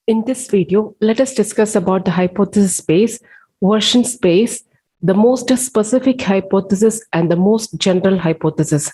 In this video, let us discuss about the hypothesis space, version space, the most specific hypothesis, and the most general hypothesis.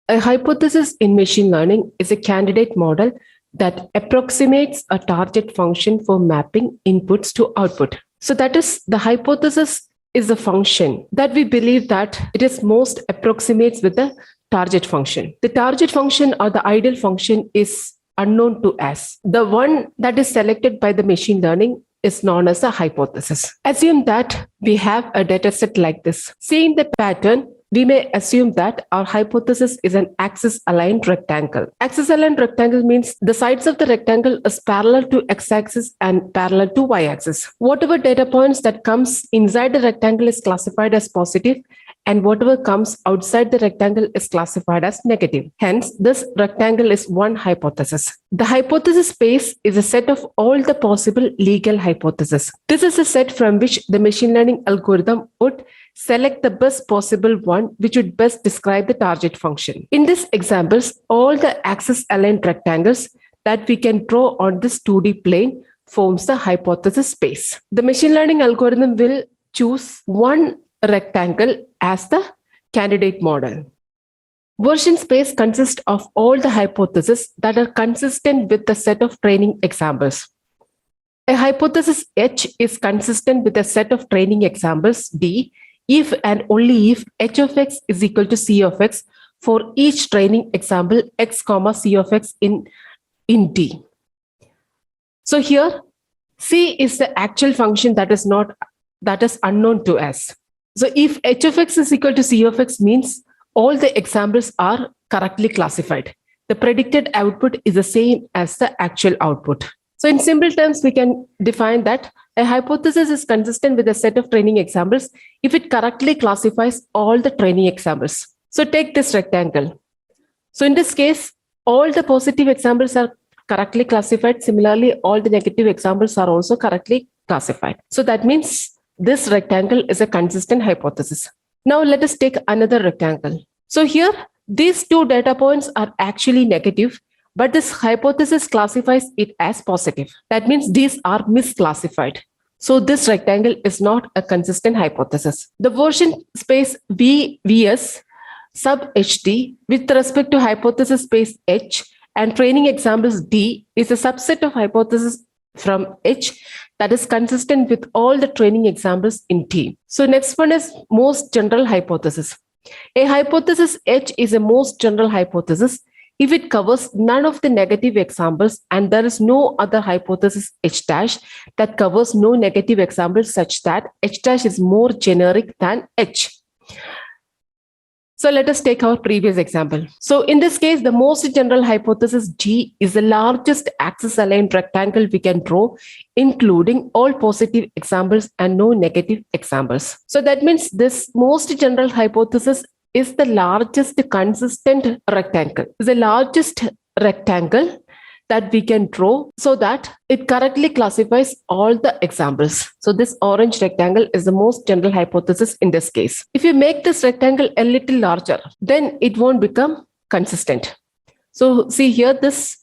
A hypothesis in machine learning is a candidate model that approximates a target function for mapping inputs to output. So that is, the hypothesis is a function that we believe that it is most approximates with the target function. The target function or the ideal function is unknown to us. The one that is selected by the machine learning is known as a hypothesis. Assume that we have a data set like this. Seeing the pattern, we may assume that our hypothesis is an axis-aligned rectangle. Axis-aligned rectangle means the sides of the rectangle is parallel to x-axis and parallel to y-axis. Whatever data points that comes inside the rectangle is classified as positive, and whatever comes outside the rectangle is classified as negative. Hence, this rectangle is one hypothesis. The hypothesis space is a set of all the possible legal hypotheses. This is a set from which the machine learning algorithm would select the best possible one which would best describe the target function. In these examples, all the axis-aligned rectangles that we can draw on this 2D plane forms the hypothesis space. The machine learning algorithm will choose one rectangle as the candidate model. Version space consists of all the hypotheses that are consistent with the set of training examples. A hypothesis H is consistent with a set of training examples D if and only if h of x is equal to c of x for each training example x comma c of x in D. So here c is the actual function that is unknown to us. So if h of x is equal to c of x means all the examples are correctly classified. The predicted output is the same as the actual output. So in simple terms, we can define that a hypothesis is consistent with a set of training examples if it correctly classifies all the training examples. So take this rectangle. So in this case, all the positive examples are correctly classified. Similarly, all the negative examples are also correctly classified. So that means this rectangle is a consistent hypothesis. Now let us take another rectangle. So here, these two data points are actually negative, but this hypothesis classifies it as positive. That means these are misclassified. So this rectangle is not a consistent hypothesis. The version space VS sub HD with respect to hypothesis space H and training examples D is a subset of hypothesis from H that is consistent with all the training examples in T. So next one is most general hypothesis. A hypothesis H is a most general hypothesis if it covers none of the negative examples and there is no other hypothesis H dash that covers no negative examples such that H dash is more generic than H. So let us take our previous example. So in this case, the most general hypothesis G is the largest axis-aligned rectangle we can draw, including all positive examples and no negative examples. So that means this most general hypothesis is the largest consistent rectangle. The largest rectangle that we can draw so that it correctly classifies all the examples. So this orange rectangle is the most general hypothesis in this case. If you make this rectangle a little larger, then it won't become consistent. So see here, this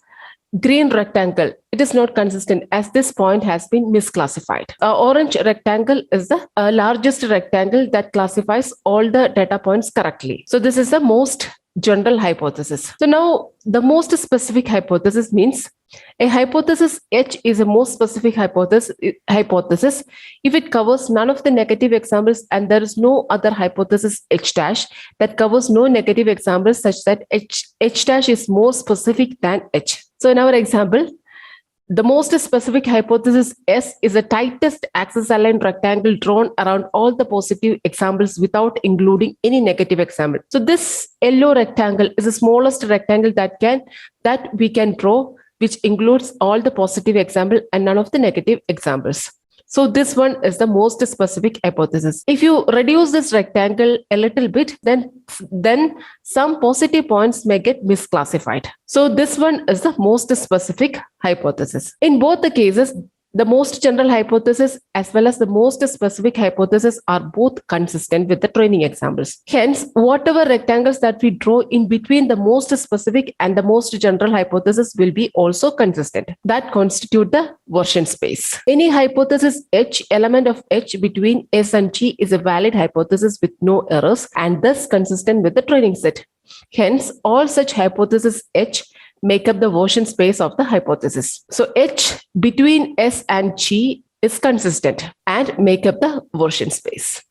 green rectangle, it is not consistent as this point has been misclassified. Orange rectangle is the largest rectangle that classifies all the data points correctly. So this is the most general hypothesis. So now the most specific hypothesis means a hypothesis H is a most specific hypothesis if it covers none of the negative examples and there is no other hypothesis H dash that covers no negative examples such that H dash is more specific than H. So in our example, the most specific hypothesis S is the tightest axis-aligned rectangle drawn around all the positive examples without including any negative example. So this yellow rectangle is the smallest rectangle that we can draw, which includes all the positive examples and none of the negative examples. So this one is the most specific hypothesis. If you reduce this rectangle a little bit, then some positive points may get misclassified. So this one is the most specific hypothesis. In both the cases, The most general hypothesis as well as the most specific hypothesis are both consistent with the training examples. Hence, whatever rectangles that we draw in between the most specific and the most general hypothesis will be also consistent. That constitute the version space. Any hypothesis H, element of H between S and G is a valid hypothesis with no errors and thus consistent with the training set. Hence, all such hypotheses H make up the version space of the hypothesis. So H between S and G is consistent and make up the version space.